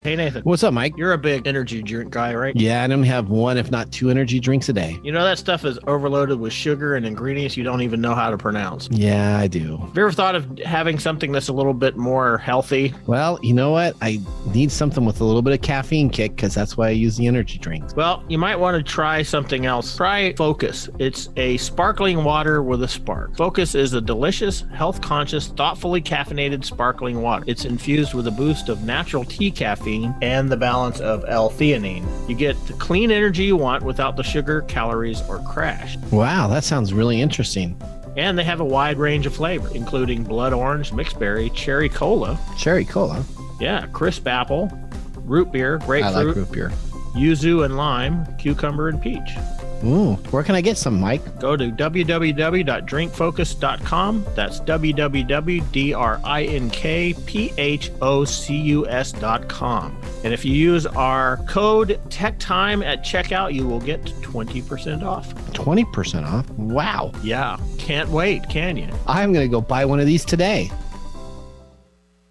Hey, Nathan. What's up, Mike? You're a big energy drink guy, right? Yeah, I only have one, if not two energy drinks a day. You know that stuff is overloaded with sugar and ingredients you don't even know how to pronounce. Yeah, I do. Have you ever thought of having something that's a little bit more healthy? Well, you know what? I need something with a little bit of caffeine kick because that's why I use the energy drinks. Well, you might want to try something else. Try Focus. It's a sparkling water with a spark. Focus is a delicious, health-conscious, thoughtfully caffeinated sparkling water. It's infused with a boost of natural tea caffeine and the balance of L-theanine. You get the clean energy you want without the sugar, calories, or crash. Wow, that sounds really interesting. And they have a wide range of flavors, including blood orange, mixed berry, cherry cola. Cherry cola? Yeah, crisp apple, root beer, grapefruit. I like root beer. Yuzu and lime, cucumber and peach. Ooh, where can I get some, Mike? Go to www.drinkfocus.com. That's www.drinkfocus.com. And if you use our code TechTime at checkout, you will get 20% off. 20% off? Wow. Yeah, can't wait, can you? I'm going to go buy one of these today.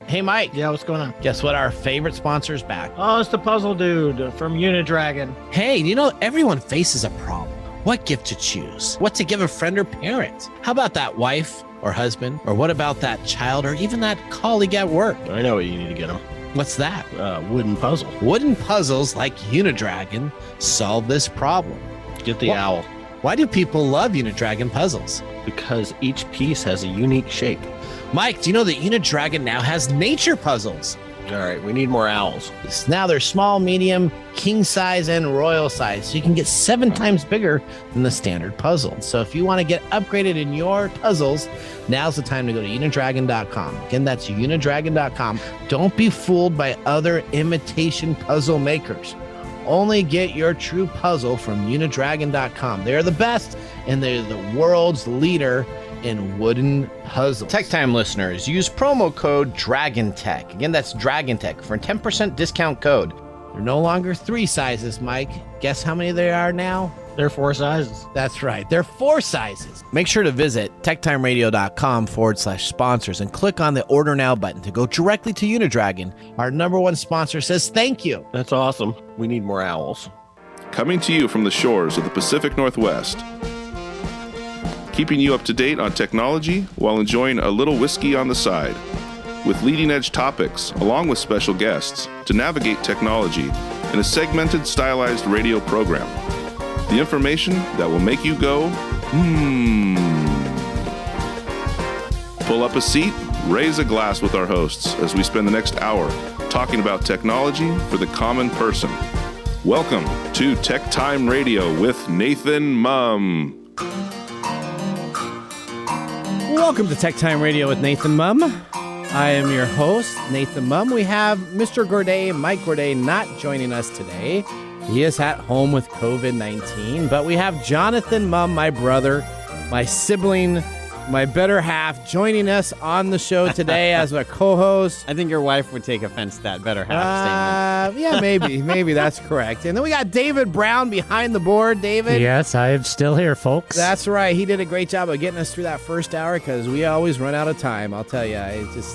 Hey, Mike. Yeah, what's going on? Guess what? Our favorite sponsor's back. Oh, it's the puzzle dude from Unidragon. Hey, you know, everyone faces a problem. What gift to choose? What to give a friend or parent? How about that wife or husband? Or what about that child or even that colleague at work? I know what you need to get them. What's that? Wooden puzzle. Wooden puzzles like Unidragon solve this problem. Get the owl. Why do people love Unidragon puzzles? Because each piece has a unique shape. Mike, do you know that Unidragon now has nature puzzles? All right, we need more owls. Now they're small, medium, king size, and royal size. So you can get 7 times bigger than the standard puzzle. So if you want to get upgraded in your puzzles, now's the time to go to Unidragon.com. Again, that's Unidragon.com. Don't be fooled by other imitation puzzle makers. Only get your true puzzle from Unidragon.com. They're the best, and they're the world's leader in wooden puzzles. TechTime listeners, use promo code DRAGONTECH. Again, that's DRAGONTECH for a 10% discount code. They're no longer 3 sizes, Mike. Guess how many there are now? They're 4 sizes. That's right. They're 4 sizes. Make sure to visit techtimeradio.com/sponsors and click on the Order Now button to go directly to Unidragon. Our #1 sponsor says thank you. That's awesome. We need more owls. Coming to you from the shores of the Pacific Northwest. Keeping you up to date on technology while enjoying a little whiskey on the side. With leading-edge topics, along with special guests, to navigate technology in a segmented, stylized radio program. The information that will make you go, Pull up a seat, raise a glass with our hosts as we spend the next hour talking about technology for the common person. Welcome to Tech Time Radio with Nathan Mumm. Welcome to Tech Time Radio with Nathan Mumm. I am your host, Nathan Mumm. We have Mr. Gourdet, Mike Gourdet, not joining us today. He is at home with COVID-19, but we have Jonathan Mumm, my brother, my sibling, my better half, joining us on the show today as a co-host. I think your wife would take offense to that better half statement. Yeah, maybe that's correct. And then we got David Brown behind the board. David? Yes, I'm still here, folks. That's right. He did a great job of getting us through that first hour because we always run out of time. I'll tell you,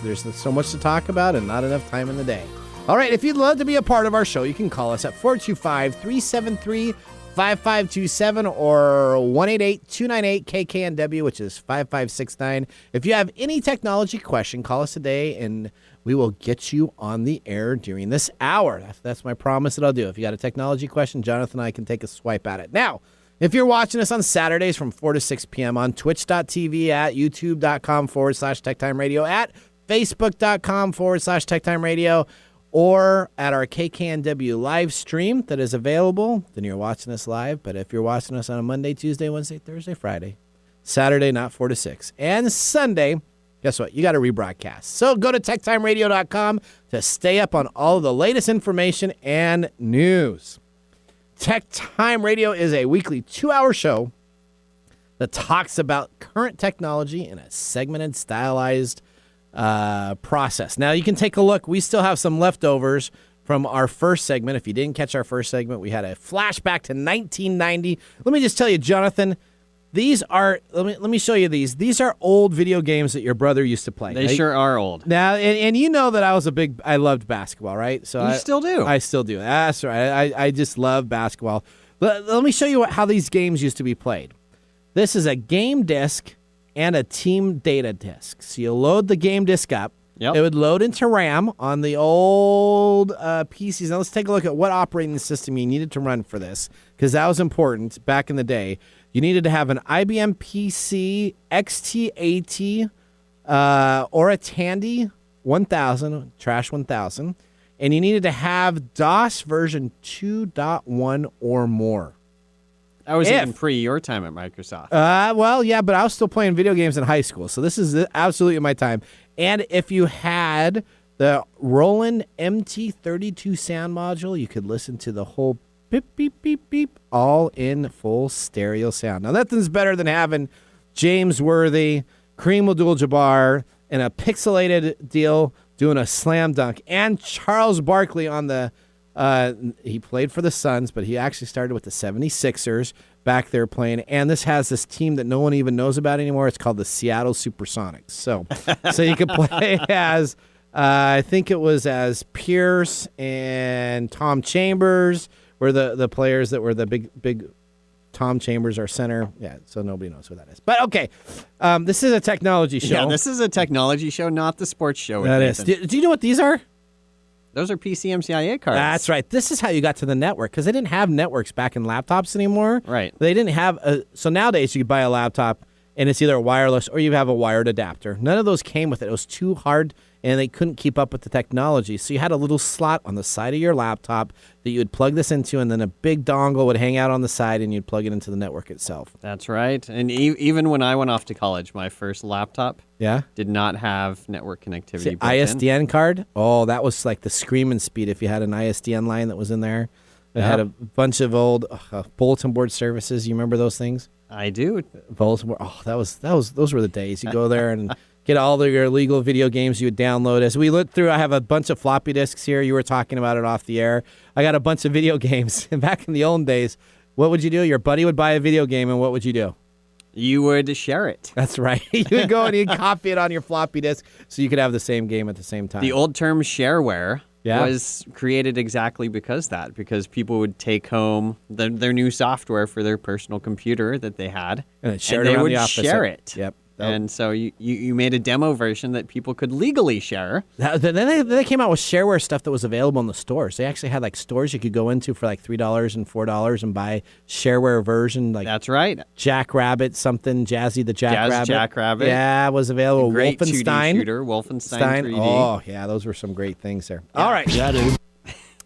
there's so much to talk about and not enough time in the day. All right, if you'd love to be a part of our show, you can call us at 425-373-5527 or 188-298-KKNW, which is 5569. If you have any technology question, call us today, and we will get you on the air during this hour. That's my promise that I'll do. If you got a technology question, Jonathan and I can take a swipe at it. Now, if you're watching us on Saturdays from 4 to 6 p.m. on twitch.tv, at youtube.com/TechTime Radio, at facebook.com/TechTime Radio, or at our KKNW live stream that is available, then you're watching us live. But if you're watching us on a Monday, Tuesday, Wednesday, Thursday, Friday, Saturday, not 4 to 6, and Sunday, guess what? You got a rebroadcast. So go to techtimeradio.com to stay up on all of the latest information and news. Tech Time Radio is a weekly 2-hour show that talks about current technology in a segmented, stylized process. Now, you can take a look. We still have some leftovers from our first segment. If you didn't catch our first segment, we had a flashback to 1990. Let me just tell you, Jonathan, These are let me show you these. These are old video games that your brother used to play. They sure are old. Now, and you know that I loved basketball, right? So You still do. I still do. That's right. I just love basketball. Let me show you how these games used to be played. This is a game disc and a team data disc. So you load the game disc up. Yep. It would load into RAM on the old PCs. Now let's take a look at what operating system you needed to run for this, because that was important back in the day. You needed to have an IBM PC XT80 or a Tandy 1000, Trash 1000, and you needed to have DOS version 2.1 or more. That was even pre your time at Microsoft. Well, yeah, but I was still playing video games in high school, so this is absolutely my time. And if you had the Roland MT32 sound module, you could listen to the whole beep, beep, beep, beep, all in full stereo sound. Now, nothing's better than having James Worthy, Kareem Abdul-Jabbar, in a pixelated deal doing a slam dunk, and Charles Barkley on the he played for the Suns, but he actually started with the 76ers back there playing. And this has this team that no one even knows about anymore. It's called the Seattle Supersonics. So you can play as, I think it was as Pierce and Tom Chambers were the players that were the big Tom Chambers, our center. Yeah, so nobody knows who that is. But okay, this is a technology show. Yeah, this is a technology show, not the sports show. That is. Do you know what these are? Those are PCMCIA cards. That's right. This is how you got to the network, because they didn't have networks back in laptops anymore. Right. They didn't have so nowadays you could buy a laptop and it's either a wireless or you have a wired adapter. None of those came with it. It was too hard and they couldn't keep up with the technology. So you had a little slot on the side of your laptop that you would plug this into, and then a big dongle would hang out on the side and you'd plug it into the network itself. That's right. And even when I went off to college, my first laptop did not have network connectivity. See, built ISDN in. card? Oh, that was like the screaming speed if you had an ISDN line that was in there. It had a bunch of old bulletin board services. You remember those things? I do. Bulletin board. Oh, those were the days. You go there and get all of your illegal video games you would download. As we looked through, I have a bunch of floppy disks here. You were talking about it off the air. I got a bunch of video games. And back in the old days, what would you do? Your buddy would buy a video game, and what would you do? You would share it. That's right. You would go and you'd copy it on your floppy disk so you could have the same game at the same time. The old term shareware was created exactly because people would take home their new software for their personal computer that they had, and they would share it. Yep. And so you made a demo version that people could legally share. Then they came out with shareware stuff that was available in the stores. They actually had like stores you could go into for like $3 and $4 and buy shareware version. Like that's right. Jackrabbit something, Jazzy the Jackrabbit. Jackrabbit. Yeah, was available. Great Wolfenstein 2D shooter, Wolfenstein 3D. Oh yeah, those were some great things there. Yeah. All right. Yeah, dude.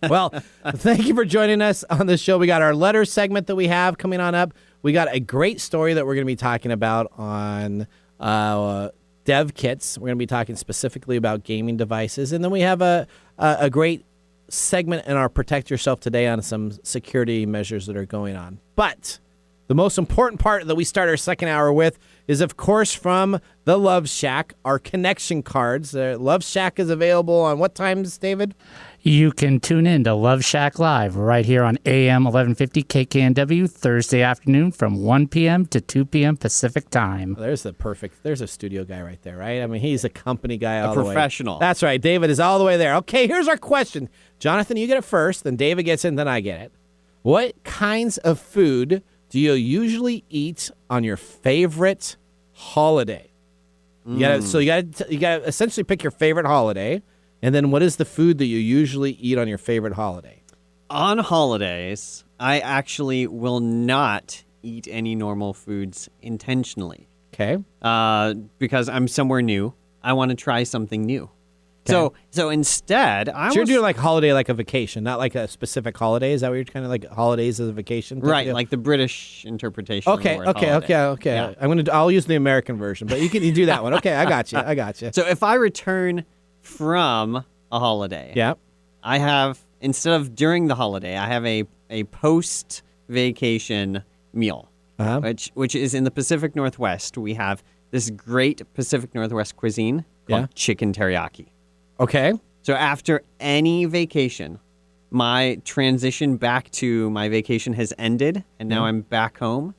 Well, thank you for joining us on this show. We got our letter segment that we have coming on up. We got a great story that we're going to be talking about on DEVKITS. We're going to be talking specifically about gaming devices. And then we have a great segment in our Protect Yourself Today on some security measures that are going on. But the most important part that we start our second hour with is, of course, from the Love Shack, our connection cards. Love Shack is available on what times, David? You can tune in to Love Shack Live right here on AM 1150 KKNW Thursday afternoon from 1 p.m. to 2 p.m. Pacific time. There's a studio guy right there, right? I mean, he's a company guy all the way. A professional. That's right. David is all the way there. Okay, here's our question. Jonathan, you get it first, then David gets it, then I get it. What kinds of food do you usually eat on your favorite holiday? You gotta essentially pick your favorite holiday. And then what is the food that you usually eat on your favorite holiday? On holidays, I actually will not eat any normal foods intentionally. Okay. Because I'm somewhere new. I want to try something new. Okay. So instead, you're doing like holiday, like a vacation, not like a specific holiday. Is that what you're kind of like holidays as a vacation? Right, like the British interpretation. Okay. Yeah. I'll use the American version, but you do that one. Okay, I got you. So if I return from a holiday, I have, instead of during the holiday, I have a post vacation meal, which is in the Pacific Northwest. We have this great Pacific Northwest cuisine called chicken teriyaki. Okay. So after any vacation, my transition back to my vacation has ended, and now I'm back home.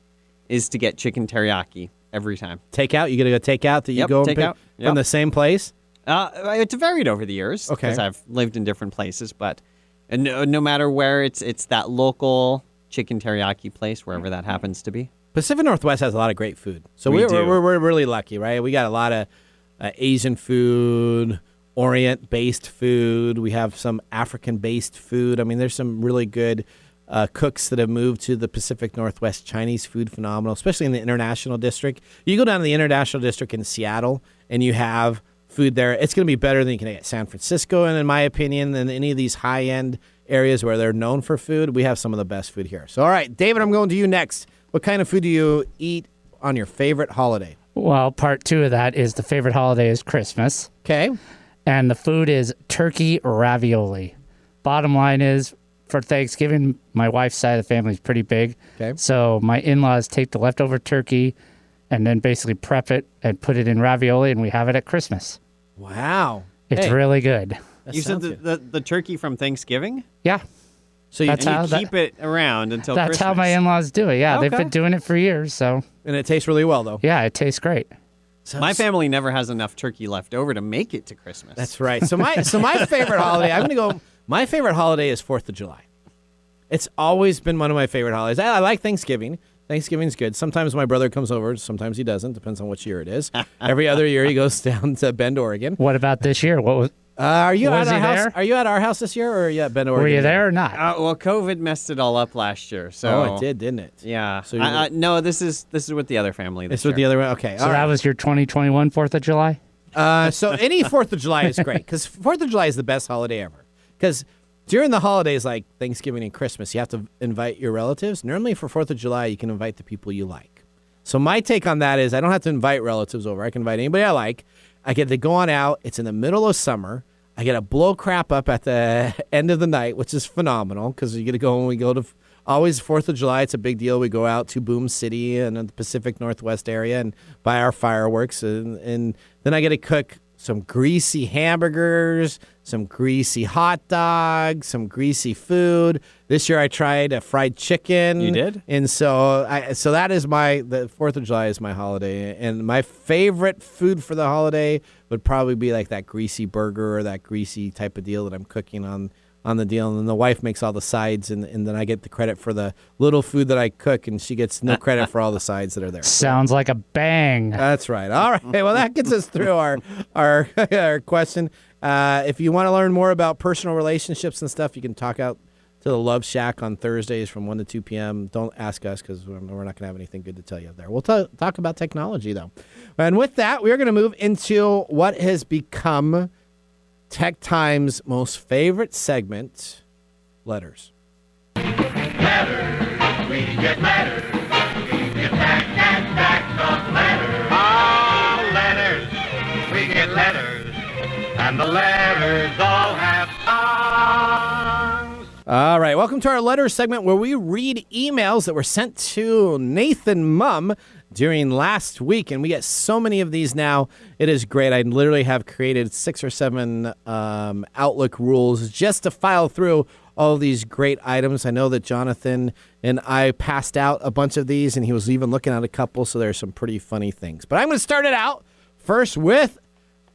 is to get chicken teriyaki every time. Takeout? You got to go takeout that you go and pick takeout. from the same place? It's varied over the years because I've lived in different places, but no matter where, it's that local chicken teriyaki place, wherever that happens to be. Pacific Northwest has a lot of great food. So we're really lucky, right? We got a lot of Asian food, Orient-based food. We have some African-based food. I mean, there's some really good cooks that have moved to the Pacific Northwest. Chinese food, phenomenal, especially in the International District. You go down to the International District in Seattle, and you have food there. It's going to be better than you can get at San Francisco, and in my opinion, than any of these high-end areas where they're known for food. We have some of the best food here. So, all right, David, I'm going to you next. What kind of food do you eat on your favorite holiday? Well, part 2 of that is the favorite holiday is Christmas. Okay. And the food is turkey ravioli. Bottom line is, for Thanksgiving, my wife's side of the family is pretty big. Okay. So my in-laws take the leftover turkey and then basically prep it and put it in ravioli, and we have it at Christmas. Wow. It's really good. You said the turkey from Thanksgiving? Yeah. So you keep it around until That's Christmas. how my in-laws do it. Yeah, they've been doing it for years. So. And it tastes really well, though. Yeah, it tastes great. My family never has enough turkey left over to make it to Christmas. That's right. So my favorite holiday, I'm going to go, my favorite holiday is 4th of July. It's always been one of my favorite holidays. I like Thanksgiving. Thanksgiving's good. Sometimes my brother comes over. Sometimes he doesn't. Depends on which year it is. Every other year he goes down to Bend, Oregon. What about this year? What was? Are you at our house? Are you at our house this year, or are you at Bend, Oregon? Were you there or not? Well, COVID messed it all up last year. So it did, didn't it? Yeah. So no, this is with the other family. It's with the other one. Okay. So that was your 2021 4th of July. So any 4th of July is great because 4th of July is the best holiday ever. Because during the holidays like Thanksgiving and Christmas, you have to invite your relatives. Normally for 4th of July, you can invite the people you like. So my take on that is I don't have to invite relatives over. I can invite anybody I like. I get to go on out. It's in the middle of summer. I get to blow crap up at the end of the night, which is phenomenal because you get to go when we go to always 4th of July. It's a big deal. We go out to Boom City and the Pacific Northwest area and buy our fireworks. And then I get to cook some greasy hamburgers, some greasy hot dogs, some greasy food. This year I tried a fried chicken. You did? And so that is the 4th of July is my holiday. And my favorite food for the holiday would probably be like that greasy burger or that greasy type of deal that I'm cooking on the deal. And then the wife makes all the sides and then I get the credit for the little food that I cook and she gets no credit for all the sides that are there. Sounds like a bang. That's right. All right. Well, that gets us through our question. If you want to learn more about personal relationships and stuff, you can talk out to the Love Shack on Thursdays from 1 to 2 p.m. Don't ask us because we're not going to have anything good to tell you there. We'll talk about technology, though. And with that, we're going to move into what has become TechTime's most favorite segment, letters. Letters, we get letters. We get back and back of letters. Oh, letters, we get letters. And the letters all have songs. All right, welcome to our letters segment where we read emails that were sent to Nathan Mumm during last week, and we get so many of these now. It is great. I literally have created 6 or 7 Outlook rules just to file through all these great items. I know that Jonathan and I passed out a bunch of these, and he was even looking at a couple, so there's some pretty funny things. But I'm going to start it out first with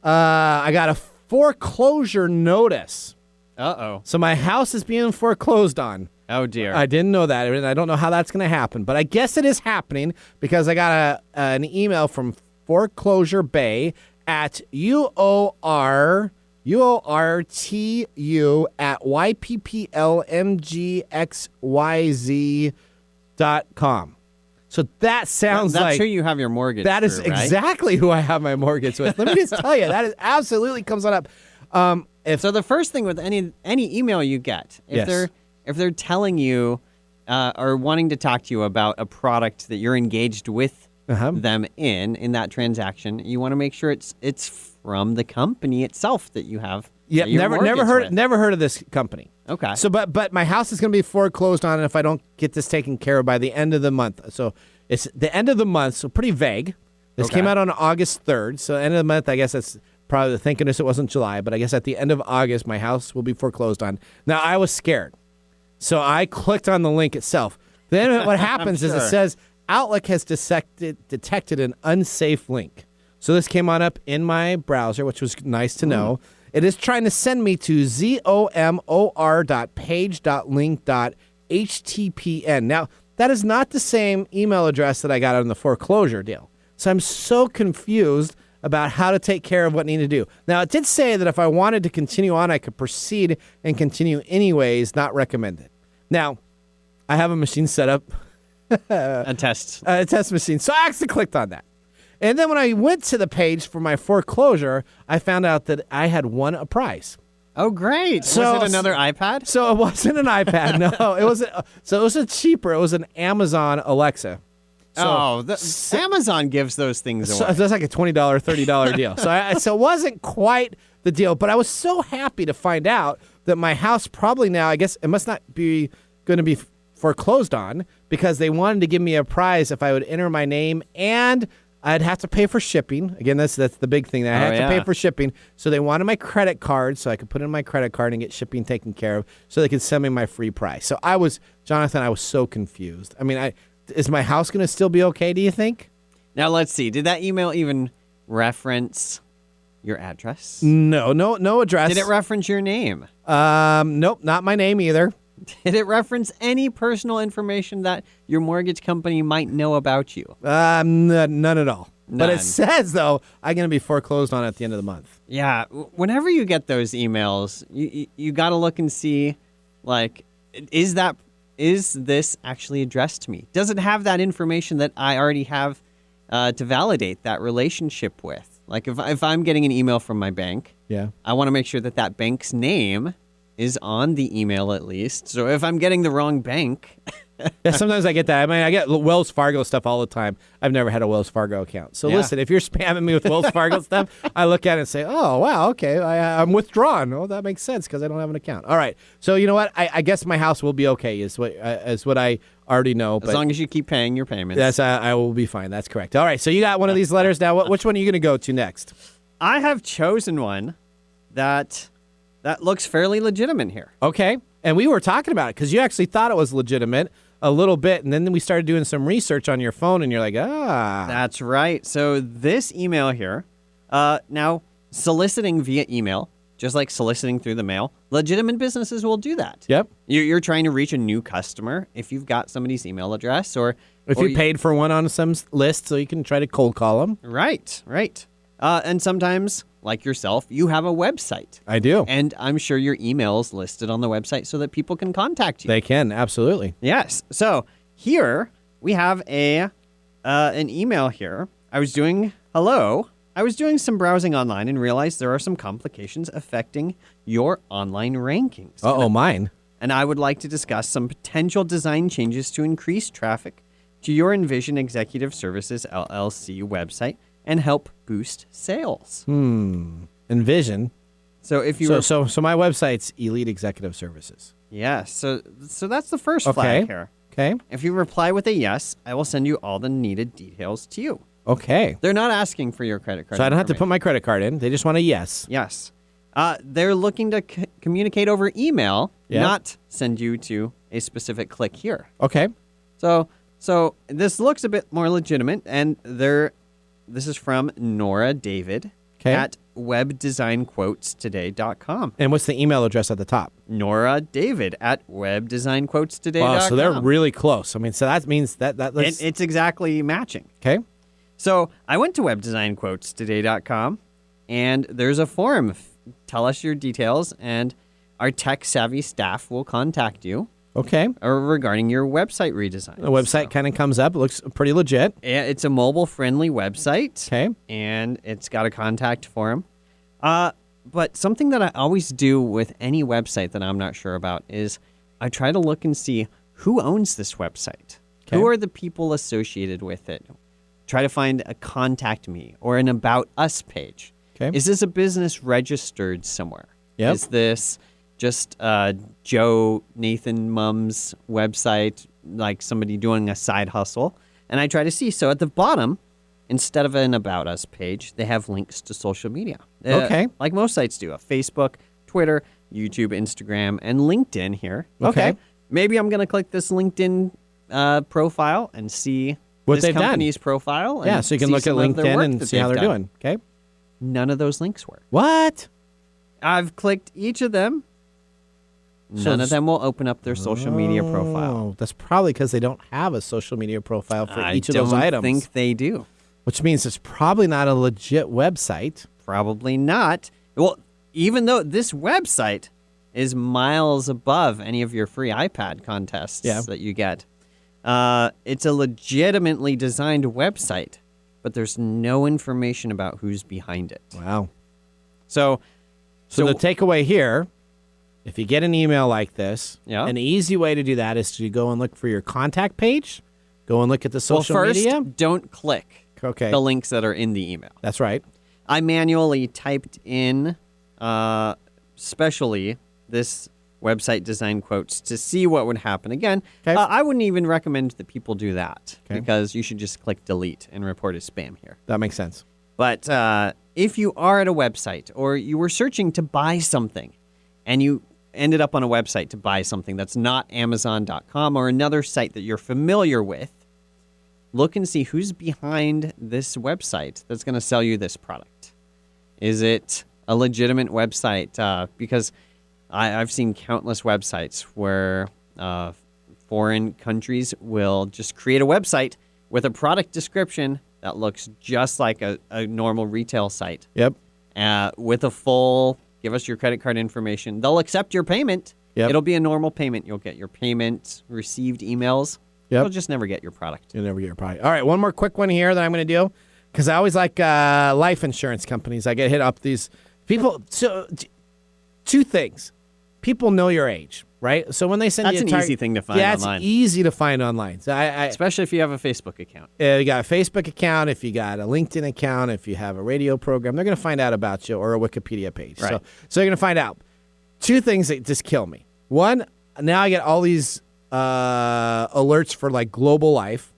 I got a foreclosure notice. Uh-oh. So my house is being foreclosed on. Oh, dear. I didn't know that, and I don't know how that's going to happen, but I guess it is happening because I got an email from Foreclosure Bay at YPPLMGXYZ.com. So that sounds That's like... who you have your mortgage That is through, right? exactly who I have my mortgage with. Let me just tell you, that is absolutely comes on up. So the first thing with any email you get, if they're telling you or wanting to talk to you about a product that you're engaged with them in that transaction, you want to make sure it's from the company itself that you have. Yeah, never heard of this company. Okay. So, but my house is going to be foreclosed on if I don't get this taken care of by the end of the month. So it's the end of the month, so pretty vague. This came out on August 3rd, so end of the month, I guess that's probably, thank goodness it wasn't July, but I guess at the end of August, my house will be foreclosed on. Now, I was scared, so I clicked on the link itself. Then what happens is it says, Outlook has detected an unsafe link. So this came on up in my browser, which was nice to know. It is trying to send me to zomor.page.link.htpn. Now, that is not the same email address that I got on the foreclosure deal. So I'm so confused about how to take care of what I need to do. Now, it did say that if I wanted to continue on, I could proceed and continue anyways, not recommended. Now, I have a machine set up. A test machine. So I actually clicked on that. And then when I went to the page for my foreclosure, I found out that I had won a prize. Oh, great. So, was it another iPad? So it wasn't an iPad. No, it wasn't. So it was a cheaper. It was an Amazon Alexa. So, Amazon gives those things away. So that's like a $20, $30 deal. So it wasn't quite the deal, but I was so happy to find out that my house probably now, I guess it must not be going to be foreclosed on because they wanted to give me a prize if I would enter my name and I'd have to pay for shipping. Again, that's the big thing. That I had to pay for shipping. So they wanted my credit card so I could put in my credit card and get shipping taken care of so they could send me my free prize. So Jonathan, I was so confused. I mean, is my house going to still be okay, do you think? Now, let's see. Did that email even reference your address? No address. Did it reference your name? Nope, not my name either. Did it reference any personal information that your mortgage company might know about you? None at all. None. But it says, though, I'm going to be foreclosed on at the end of the month. Yeah. Whenever you get those emails, you got to look and see, like, is this actually addressed to me? Does it have that information that I already have to validate that relationship with? Like, if I'm getting an email from my bank, I want to make sure that bank's name is on the email at least. So if I'm getting the wrong bank... Yeah, sometimes I get that. I mean, I get Wells Fargo stuff all the time. I've never had a Wells Fargo account. So listen, if you're spamming me with Wells Fargo stuff, I look at it and say, oh, wow, okay, I'm withdrawn. Oh, that makes sense because I don't have an account. All right. So you know what? I guess my house will be okay is what I already know. As long as you keep paying your payments. Yes, I will be fine. That's correct. All right. So you got one of these letters now. Which one are you going to go to next? I have chosen one that looks fairly legitimate here. Okay. And we were talking about it because you actually thought it was legitimate a little bit, and then we started doing some research on your phone, and you're like, That's right. So this email here, now soliciting via email, just like soliciting through the mail, legitimate businesses will do that. Yep. You're trying to reach a new customer if you've got somebody's email address or you paid for one on some list so you can try to cold call them. Right. And sometimes, like yourself, you have a website. I do. And I'm sure your email is listed on the website so that people can contact you. They can, absolutely. Yes. So here we have an email here. I was doing some browsing online and realized there are some complications affecting your online rankings. Mine. And I would like to discuss some potential design changes to increase traffic to your Envision Executive Services LLC website and help boost sales. Envision. So if you so my website's Elite Executive Services. Yes. So that's the first flag here. Okay. If you reply with a yes, I will send you all the needed details to you. Okay. They're not asking for your credit card. So I don't have to put my credit card in. They just want a yes. Yes. They're looking to communicate over email, not send you to a specific click here. Okay. So this looks a bit more legitimate, and this is from Nora David at webdesignquotestoday.com. And what's the email address at the top? Nora David at webdesignquotestoday.com. Wow, so they're really close. I mean, so that means that it's exactly matching. Okay. So I went to webdesignquotestoday.com, and there's a forum. Tell us your details, and our tech-savvy staff will contact you. Okay. Or regarding your website redesign. The website kind of comes up. It looks pretty legit. Yeah, it's a mobile-friendly website. Okay. And it's got a contact form. But something that I always do with any website that I'm not sure about is I try to look and see who owns this website. Okay. Who are the people associated with it? Try to find a contact me or an about us page. Okay. Is this a business registered somewhere? Yep. Is this just Nathan Mumm's website, like somebody doing a side hustle? And I try to see. So at the bottom, instead of an About Us page, they have links to social media. Okay. Like most sites do. Facebook, Twitter, YouTube, Instagram, and LinkedIn here. Okay. Maybe I'm going to click this LinkedIn profile and see What they've done. company's profile. And So you can see look at some of their LinkedIn work and that see how they've they're done. doing. Okay. None of those links work. What? I've clicked each of them. None of them will open up their social media profile. That's probably because they don't have a social media profile for each of those I items. don't think they do. Which means it's probably not a legit website. Probably not. Well, even though this website is miles above any of your free iPad contests that you get, it's a legitimately designed website, but there's no information about who's behind it. Wow. So the takeaway here, if you get an email like this, Yeah. an easy way to do that is to go and look for your contact page, go and look at the social well, first, media. don't click the links that are in the email. That's right. I manually typed in, specially, this website design quotes to see what would happen. Again, I wouldn't even recommend that people do that because you should just click delete and report as spam here. That makes sense. But if you are at a website or you were searching to buy something and you ended up on a website to buy something that's not Amazon.com or another site that you're familiar with, look and see who's behind this website that's going to sell you this product. Is it a legitimate website? Because I've seen countless websites where foreign countries will just create a website with a product description that looks just like a normal retail site. Yep. With a full, give us your credit card information. They'll accept your payment. Yep. It'll be a normal payment. You'll get your payment received emails. Yep. You'll just never get your product. You'll never get your product. All right, one more quick one here that I'm going to do because I always like life insurance companies. I get hit up these people. So, two things. People know your age, right? So when they send That's you an easy thing to find online. it's easy to find online. So especially if you have a Facebook account. You got a Facebook account, if you got a LinkedIn account, if you have a radio program, they're going to find out about you or a Wikipedia page. Right. So they're going to find out. Two things that just kill me. One, now I get all these alerts for like global life,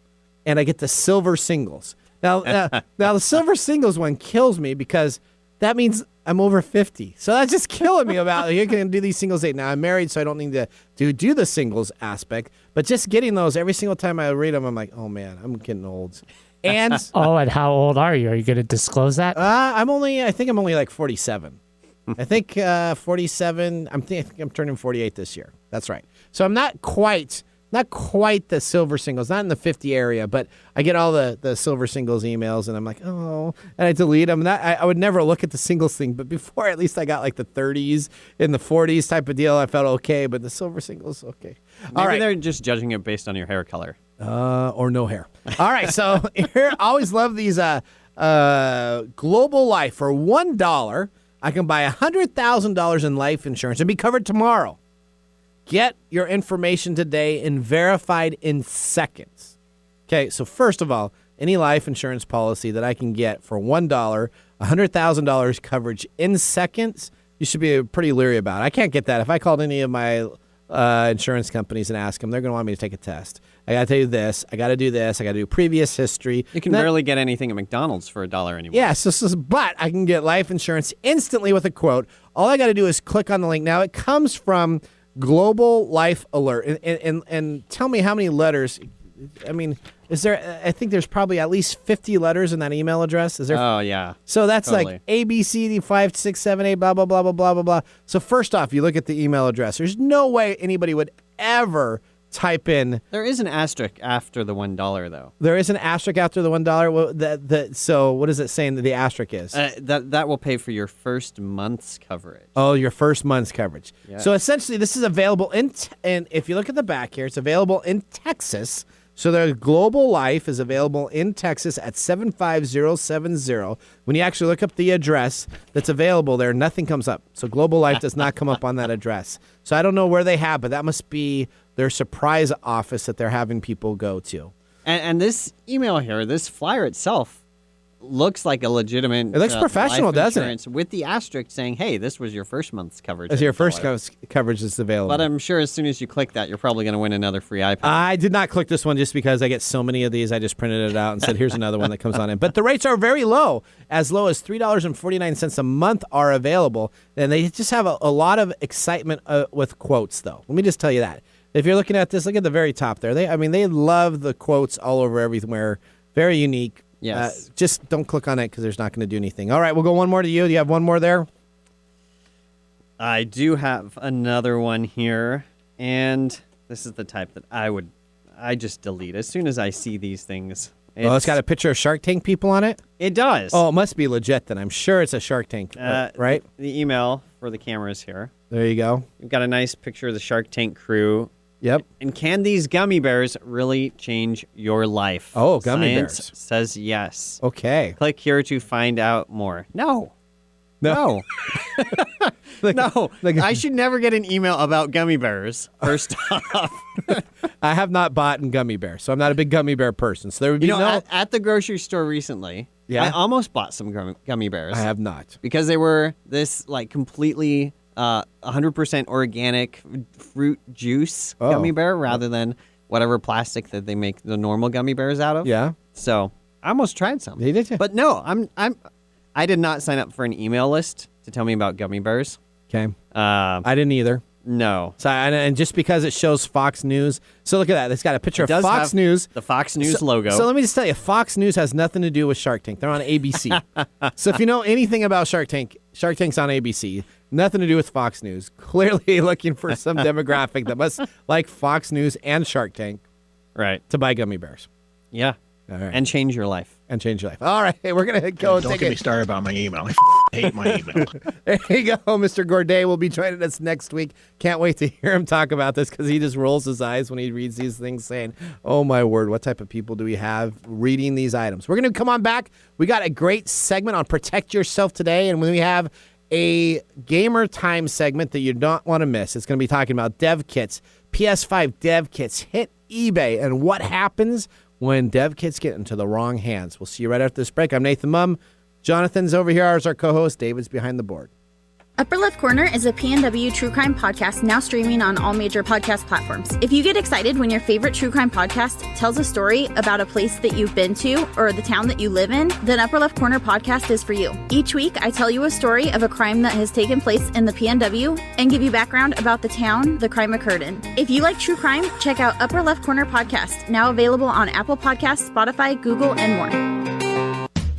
and I get the silver singles. Now the silver singles one kills me because that means I'm over 50. So that's just killing me about you can do these singles date. Now I'm married, so I don't need to do the singles aspect. But just getting those every single time I read them, I'm like, oh man, I'm getting old. And and how old are you? Are you going to disclose that? I think I'm only like 47. I think 47. I think I'm turning 48 this year. That's right. So I'm not quite the silver singles, not in the 50 area, but I get all the silver singles emails, and I'm like, oh, and I delete them. I would never look at the singles thing, but before at least I got like the 30s and the 40s type of deal. I felt okay, but the silver singles, okay. Maybe they're just judging it based on your hair color. Or no hair. All right, so here, I always love these Global Life. For $1, I can buy $100,000 in life insurance and be covered tomorrow. Get your information today and verified in seconds. Okay, so first of all, any life insurance policy that I can get for $1, $100,000 coverage in seconds, you should be pretty leery about. I can't get that. If I called any of my insurance companies and ask them, they're going to want me to take a test. I got to do this. I got to do this. I got to do previous history. You can barely get anything at McDonald's for $1 anymore. Yeah, but I can get life insurance instantly with a quote. All I got to do is click on the link. Now, it comes from Global Life Alert. And tell me how many letters. I mean, is there? I think there's probably at least 50 letters in that email address. Is there? Oh, yeah. So that's totally. like A, B, C, D, 5, 6, 7, 8, blah, blah, blah, blah, blah, blah, blah. So first off, you look at the email address. There's no way anybody would ever type in. There is an asterisk after the $1, though. There is an asterisk after the $1. So what is it saying that the asterisk is? That will pay for your first month's coverage. Oh, your first month's coverage. Yeah. So essentially, this is available and if you look at the back here, it's available in Texas. So the Global Life is available in Texas at 75070. When you actually look up the address that's available there, nothing comes up. So Global Life does not come up on that address. So I don't know where they have, but that must be their surprise office that they're having people go to. And this email here, this flyer itself, looks like a legitimate. It looks professional, life doesn't insurance with the asterisk saying, "Hey, this was your first month's coverage." That's your first coverage that's available. But I'm sure as soon as you click that, you're probably going to win another free iPad. I did not click this one just because I get so many of these. I just printed it out and said, "Here's another one that comes on in." But the rates are very low, as low as $3.49 a month are available, and they just have a lot of excitement with quotes. Though, let me just tell you that. If you're looking at this, look at the very top there. They love the quotes all over everywhere. Very unique. Yes. Just don't click on it because there's not going to do anything. All right, we'll go one more to you. Do you have one more there? I do have another one here, and this is the type that I just delete as soon as I see these things. It's got a picture of Shark Tank people on it? It does. Oh, it must be legit then. I'm sure it's a Shark Tank, right? The email for the cameras here. There you go. We've got a nice picture of the Shark Tank crew. Yep. And can these gummy bears really change your life? Oh, gummy Science bears. says yes. Okay. Click here to find out more. No. No. No. I should never get an email about gummy bears, first off. I have not bought gummy bear, so I'm not a big gummy bear person. So there would be at the grocery store recently, Yeah? I almost bought some gummy bears. I have not. Because they were this completely 100% organic fruit juice gummy bear rather than whatever plastic that they make the normal gummy bears out of. Yeah. So I almost tried some. You did too. But no, I did not sign up for an email list to tell me about gummy bears. Okay. I didn't either. No. So and just because it shows Fox News, so look at that. It's got a picture of Fox News. The Fox News logo. So let me just tell you, Fox News has nothing to do with Shark Tank. They're on ABC. So if you know anything about Shark Tank's on ABC. Nothing to do with Fox News. Clearly looking for some demographic that must like Fox News and Shark Tank, right, to buy gummy bears. Yeah. All right. And change your life. And change your life. All right, we're going to go and Don't take get it. me started about my email. I hate my email. There you go. Mr. Gourdet will be joining us next week. Can't wait to hear him talk about this because he just rolls his eyes when he reads these things saying, oh, my word, what type of people do we have reading these items? We're going to come on back. We got a great segment on Protect Yourself today, and we have a Gamer Time segment that you don't want to miss. It's going to be talking about DEVKITS, PS5 DEVKITS, hit eBay, and what happens when DEVKITS get into the wrong hands. We'll see you right after this break. I'm Nathan Mumm. Jonathan's over here as our co-host. David's behind the board. Upper Left Corner is a PNW true crime podcast now streaming on all major podcast platforms. If you get excited when your favorite true crime podcast tells a story about a place that you've been to or the town that you live in, then Upper Left Corner podcast is for you. Each week, I tell you a story of a crime that has taken place in the PNW and give you background about the town the crime occurred in. If you like true crime, check out Upper Left Corner podcast, now available on Apple Podcasts, Spotify, Google, and more.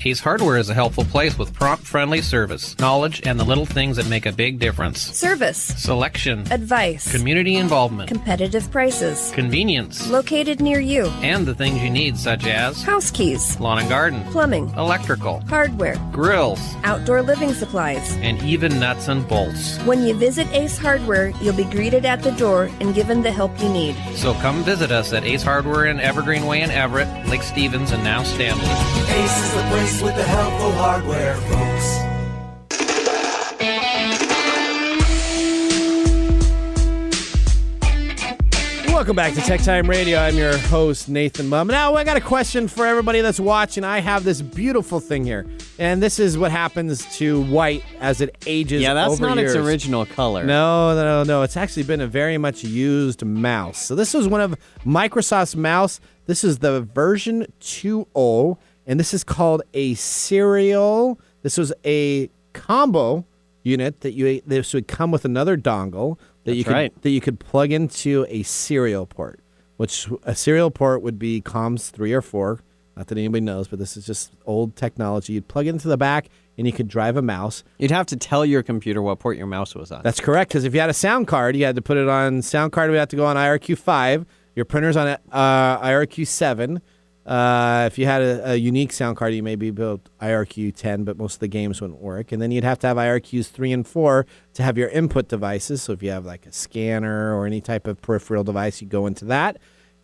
Ace Hardware is a helpful place with prompt, friendly service, knowledge, and the little things that make a big difference. Service. Selection. Advice. Community involvement. Competitive prices. Convenience. Located near you. And the things you need, such as house keys, lawn and garden, plumbing, electrical, hardware, grills, outdoor living supplies, and even nuts and bolts. When you visit Ace Hardware, you'll be greeted at the door and given the help you need. So come visit us at Ace Hardware in Evergreen Way in Everett, Lake Stevens, and now Stanley. Ace is the place with the helpful hardware, folks. Welcome back to Tech Time Radio. I'm your host, Nathan Mumm. Now, I got a question for everybody that's watching. I have this beautiful thing here, and this is what happens to white as it ages over years. Yeah, that's not its original color. No. It's actually been a very much used mouse. So this was one of Microsoft's mouse. This is the version 2.0, and this is called a serial. This was a combo unit this would come with another dongle that you could plug into a serial port, which a serial port would be comms 3 or 4. Not that anybody knows, but this is just old technology. You'd plug it into the back, and you could drive a mouse. You'd have to tell your computer what port your mouse was on. That's correct, because if you had a sound card, you had to put it on sound card. We had to go on IRQ 5. Your printer's on IRQ 7. If you had a unique sound card, you maybe built IRQ 10, but most of the games wouldn't work. And then you'd have to have IRQs 3 and 4 to have your input devices. So if you have like a scanner or any type of peripheral device, you go into that.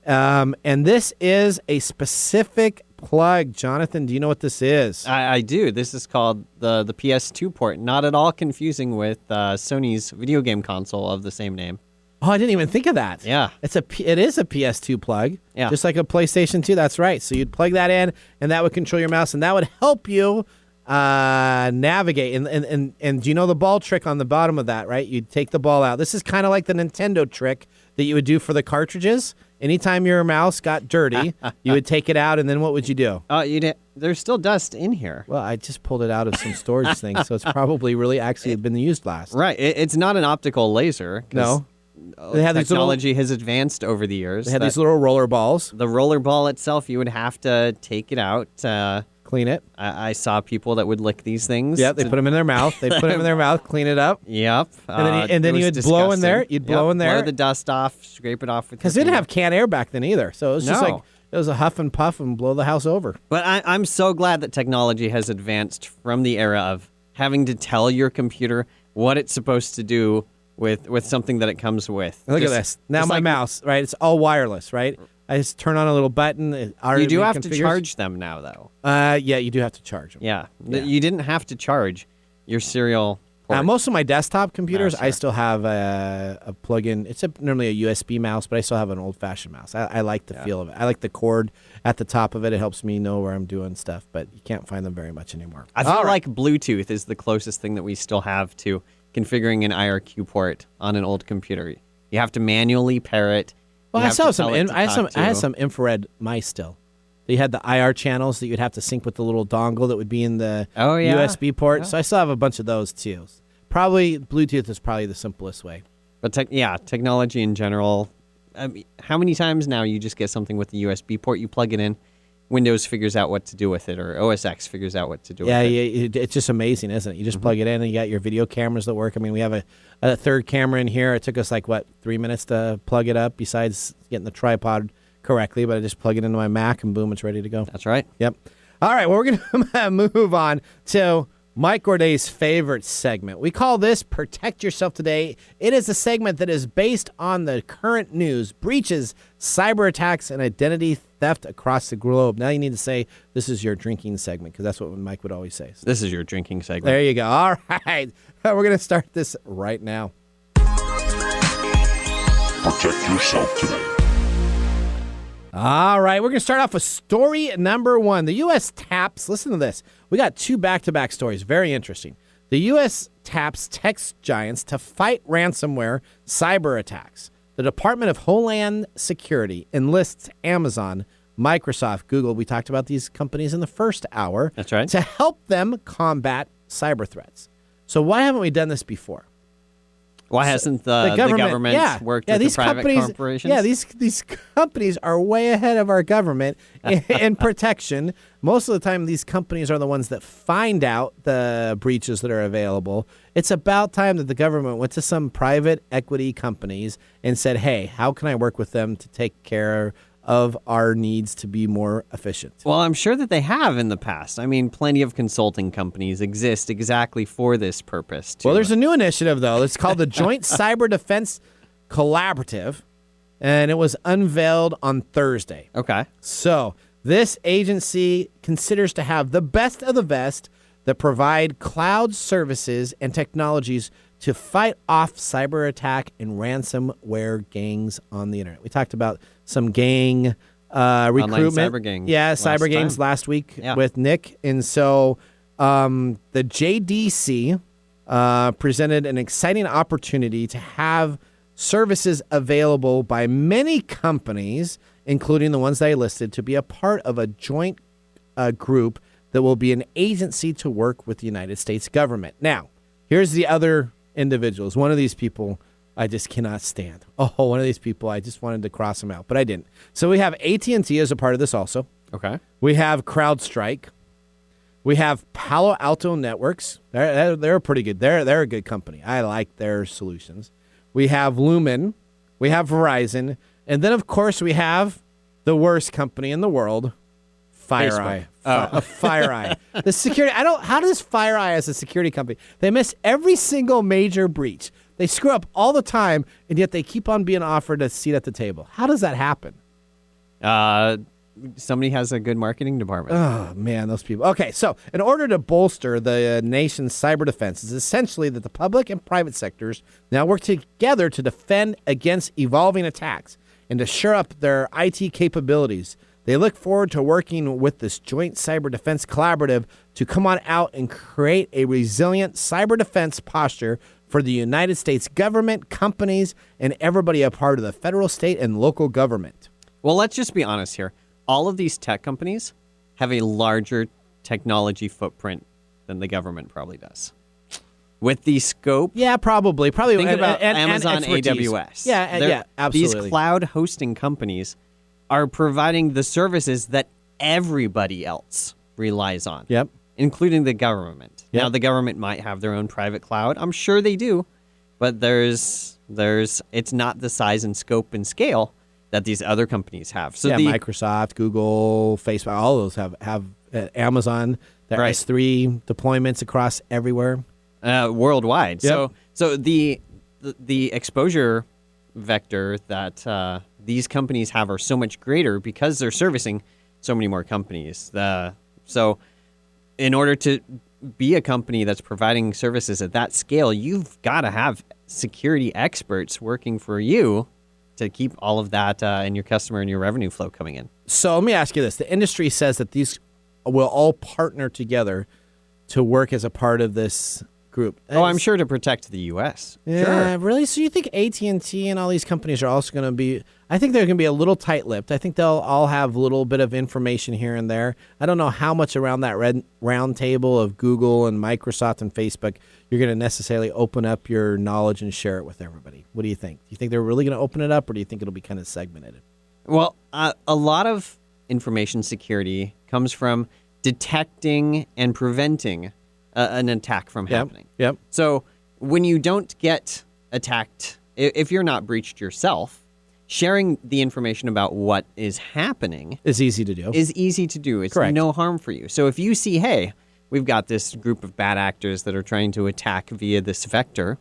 And this is a specific plug. Jonathan, do you know what this is? I do. This is called the PS2 port. Not at all confusing with Sony's video game console of the same name. Oh, I didn't even think of that. Yeah. It is a PS2 plug. Yeah. Just like a PlayStation 2. That's right. So you'd plug that in, and that would control your mouse, and that would help you navigate. And do you know the ball trick on the bottom of that, right? You'd take the ball out. This is kind of like the Nintendo trick that you would do for the cartridges. Anytime your mouse got dirty, you would take it out, and then what would you do? There's still dust in here. Well, I just pulled it out of some storage thing, so it's probably really actually been used last. Right. It's not an optical laser. No. technology has advanced over the years. They had these little roller balls. The roller ball itself, you would have to take it out. Clean it. I saw people that would lick these things. Yeah, they put them in their mouth. They put them in their mouth, clean it up. Yep. And then you'd blow in there. You'd blow in there. Blow the dust off, scrape it off. Because they didn't have canned air back then either. So it was just like, it was a huff and puff and blow the house over. But I'm so glad that technology has advanced from the era of having to tell your computer what it's supposed to do with something that it comes with. Look at this. Now my mouse, right? It's all wireless, right? I just turn on a little button. You do have to charge them now, though. Yeah, you do have to charge them. Yeah. You didn't have to charge your serial port. Most of my desktop computers, I still have a plug-in. It's normally a USB mouse, but I still have an old-fashioned mouse. I like the feel of it. I like the cord at the top of it. It helps me know where I'm doing stuff, but you can't find them very much anymore. I feel like Bluetooth is the closest thing that we still have to configuring an IRQ port on an old computer. You have to manually pair it. Well, I had some infrared mice still. They had the IR channels that you'd have to sync with the little dongle that would be in the USB port. Yeah. So I still have a bunch of those too. Probably Bluetooth is probably the simplest way. But technology in general. How many times now you just get something with the USB port, you plug it in, Windows figures out what to do with it, or OS X figures out what to do with it. Yeah, it's just amazing, isn't it? You just plug it in and you got your video cameras that work. I mean, we have a third camera in here. It took us 3 minutes to plug it up besides getting the tripod correctly, but I just plug it into my Mac and boom, it's ready to go. That's right. Yep. All right, well, we're going to move on to Mike Gorday's favorite segment. We call this Protect Yourself Today. It is a segment that is based on the current news, breaches, cyber attacks, and identity theft across the globe. Now you need to say this is your drinking segment, because that's what Mike would always say. This is your drinking segment. There you go. All right. We're going to start this right now. Protect yourself today. All right, we're going to start off with story number 1. The U.S. taps, listen to this. We got 2 back-to-back stories. Very interesting. The U.S. taps tech giants to fight ransomware cyber attacks. The Department of Homeland Security enlists Amazon, Microsoft, Google. We talked about these companies in the first hour. That's right. To help them combat cyber threats. So why haven't we done this before? Why hasn't the government worked with the private corporations? Yeah, these companies are way ahead of our government in protection. Most of the time, these companies are the ones that find out the breaches that are available. It's about time that the government went to some private equity companies and said, hey, how can I work with them to take care of our needs to be more efficient? Well, I'm sure that they have in the past. I mean, plenty of consulting companies exist exactly for this purpose. Well, there's a new initiative, though. It's called the Joint Cyber Defense Collaborative, and it was unveiled on Thursday. Okay. So this agency considers to have the best of the best that provide cloud services and technologies to fight off cyber attack and ransomware gangs on the internet. We talked about some gang recruitment. Online cyber gangs. Yeah, cyber gangs last week with Nick. And so the JDC presented an exciting opportunity to have services available by many companies, including the ones that I listed, to be a part of a joint group that will be an agency to work with the United States government. Now, here's the other individuals. One of these people I just cannot stand. One of these people, I just wanted to cross them out, but I didn't. So we have AT&T as a part of this also. Okay. We have CrowdStrike. We have Palo Alto Networks. They're pretty good. They're a good company. I like their solutions. We have Lumen. We have Verizon. And then, of course, we have the worst company in the world, FireEye. FireEye. The security. How does FireEye as a security company? They miss every single major breach. They screw up all the time, and yet they keep on being offered a seat at the table. How does that happen? Somebody has a good marketing department. Oh, man, those people. Okay, so in order to bolster the nation's cyber defense, is essentially that the public and private sectors now work together to defend against evolving attacks and to shore up their IT capabilities. They look forward to working with this joint cyber defense collaborative to come on out and create a resilient cyber defense posture for the United States government, companies, and everybody a part of the federal, state, and local government. Well, let's just be honest here. All of these tech companies have a larger technology footprint than the government probably does. With the scope? Yeah, probably. Think about and Amazon expertise. AWS. Yeah, absolutely. These cloud hosting companies are providing the services that everybody else relies on. Yep. Including the government. Yep. Now, the government might have their own private cloud. I'm sure they do. But it's not the size and scope and scale that these other companies have. So Microsoft, Google, Facebook, all those have Amazon, their S3 deployments across everywhere. Worldwide. Yep. So the exposure vector that these companies have are so much greater because they're servicing so many more companies. So in order to be a company that's providing services at that scale, you've got to have security experts working for you to keep all of that and your customer and your revenue flow coming in. So let me ask you this. The industry says that these will all partner together to work as a part of this group. I'm sure to protect the U.S. Yeah, Sure. really? So you think AT&T and all these companies are also going to be, I think they're going to be a little tight-lipped. I think they'll all have a little bit of information here and there. I don't know how much around that round table of Google and Microsoft and Facebook you're going to necessarily open up your knowledge and share it with everybody. What do you think? Do you think they're really going to open it up, or do you think it'll be kind of segmented? Well, a lot of information security comes from detecting and preventing an attack from happening. Yep. So when you don't get attacked, if you're not breached yourself, sharing the information about what is happening is easy to do. It's Correct. No harm for you. So if you see, hey, we've got this group of bad actors that are trying to attack via this vector,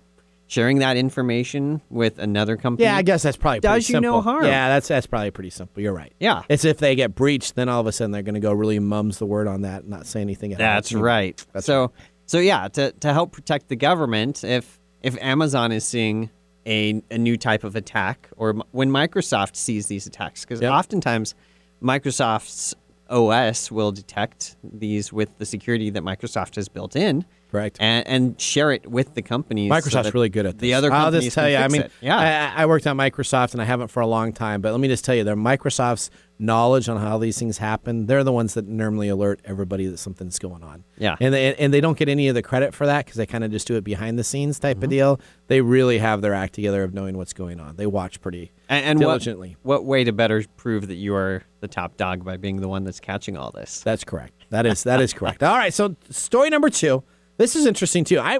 sharing that information with another company. Yeah, I guess that's probably pretty does you simple. no harm. Yeah, that's probably pretty simple. You're right. Yeah. It's if they get breached, then all of a sudden they're going to go really mum's the word on that and not say anything else. That's right. So yeah, to help protect the government, if Amazon is seeing a new type of attack, or when Microsoft sees these attacks, because oftentimes Microsoft's OS will detect these with the security that Microsoft has built in. Correct. And share it with the companies. Microsoft's really good at this. The other companies I'll just tell you, can I fix mean, it. Yeah. I worked on Microsoft, and I haven't for a long time, but let me just tell you, Microsoft's knowledge on how these things happen, they're the ones that normally alert everybody that something's going on. Yeah. And they don't get any of the credit for that because they kind of just do it behind the scenes type of deal. They really have their act together of knowing what's going on. They watch pretty diligently. What way to better prove that you are the top dog by being the one that's catching all this? That's correct. That is correct. All right, so story number 2. This is interesting too. I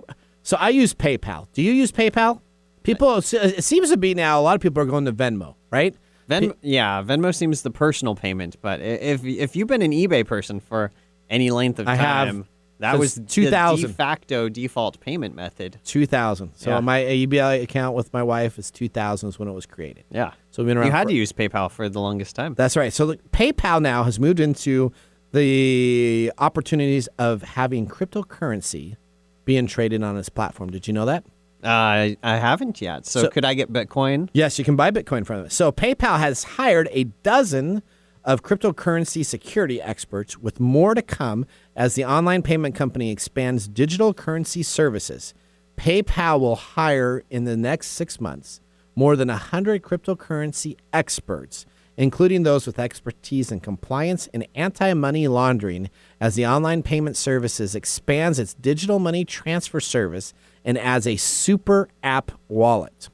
use PayPal. Do you use PayPal? It seems to be now a lot of people are going to Venmo, right? Venmo seems the personal payment, but if you've been an eBay person for any length of time, that was 2000 the de facto default payment method. 2000. So my eBay account with my wife is 2000 is when it was created. Yeah. So we've been around. You had to use PayPal for the longest time. That's right. So PayPal now has moved into the opportunities of having cryptocurrency being traded on its platform. Did you know that? I haven't yet. So could I get Bitcoin? Yes, you can buy Bitcoin from it. So PayPal has hired a dozen of cryptocurrency security experts, with more to come as the online payment company expands digital currency services. PayPal will hire in the next 6 months more than 100 cryptocurrency experts, including those with expertise in compliance and anti-money laundering, as the online payment services expands its digital money transfer service and adds a super app wallet.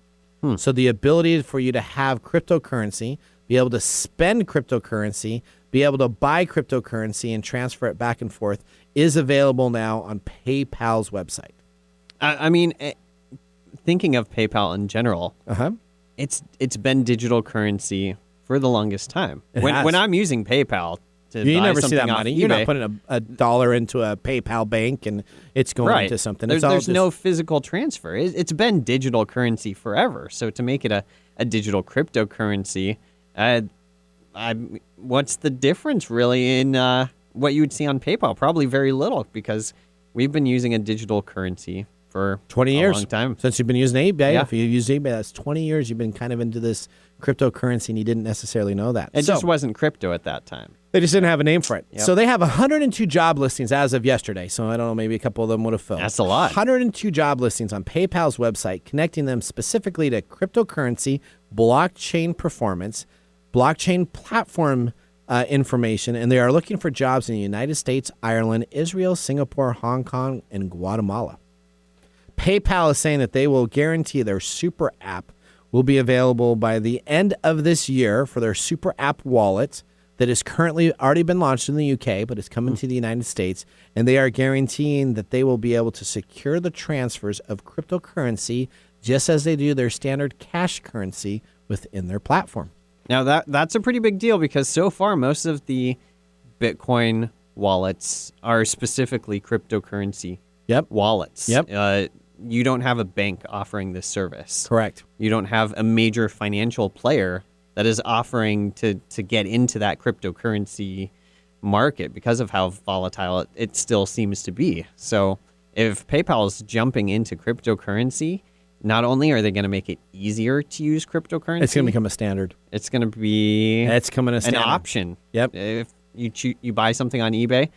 So the ability for you to have cryptocurrency, be able to spend cryptocurrency, be able to buy cryptocurrency and transfer it back and forth is available now on PayPal's website. I mean, thinking of PayPal in general, it's been digital currency for the longest time. When I'm using PayPal to you buy never something see that off money. eBay, You're not putting a dollar into a PayPal bank and it's going into something. There's no physical transfer. It's been digital currency forever. So to make it a digital cryptocurrency, what's the difference really in what you would see on PayPal? Probably very little, because we've been using a digital currency for 20 years. A long time. Since you've been using eBay. Yeah. If you use eBay, that's 20 years you've been kind of into this cryptocurrency and you didn't necessarily know that. It just wasn't crypto at that time. They just didn't have a name for it. Yep. So they have 102 job listings as of yesterday. So I don't know, maybe a couple of them would have filled. That's a lot. 102 job listings on PayPal's website, connecting them specifically to cryptocurrency, blockchain performance, blockchain platform information, and they are looking for jobs in the United States, Ireland, Israel, Singapore, Hong Kong, and Guatemala. PayPal is saying that they will guarantee their super app will be available by the end of this year for their super app wallet that is currently already been launched in the UK, but is coming to the United States. And they are guaranteeing that they will be able to secure the transfers of cryptocurrency just as they do their standard cash currency within their platform. Now, that's a pretty big deal because so far most of the Bitcoin wallets are specifically cryptocurrency wallets. You don't have a bank offering this service. Correct. You don't have a major financial player that is offering to get into that cryptocurrency market because of how volatile it still seems to be. So if PayPal is jumping into cryptocurrency, not only are they going to make it easier to use cryptocurrency, it's going to become a standard. It's going to be an option. Yep. If you buy something on eBay,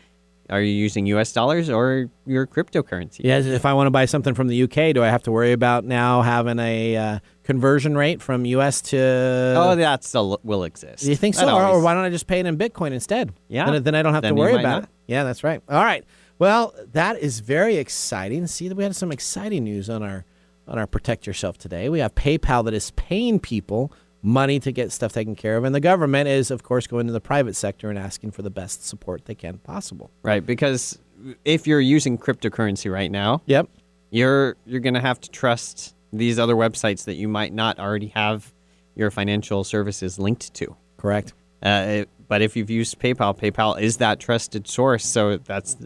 are you using U.S. dollars or your cryptocurrency? Yeah, if I want to buy something from the UK, do I have to worry about now having a conversion rate from U.S. to... Oh, that still will exist. Do you think so? Or why don't I just pay it in Bitcoin instead? Yeah. Then I don't have to worry about it. Yeah, that's right. All right. Well, that is very exciting. See, we had some exciting news on our Protect Yourself today. We have PayPal that is paying people money to get stuff taken care of, and the government is, of course, going to the private sector and asking for the best support they can possible. Right, because if you're using cryptocurrency right now, you're going to have to trust these other websites that you might not already have your financial services linked to. Correct. But if you've used PayPal, PayPal is that trusted source, so that's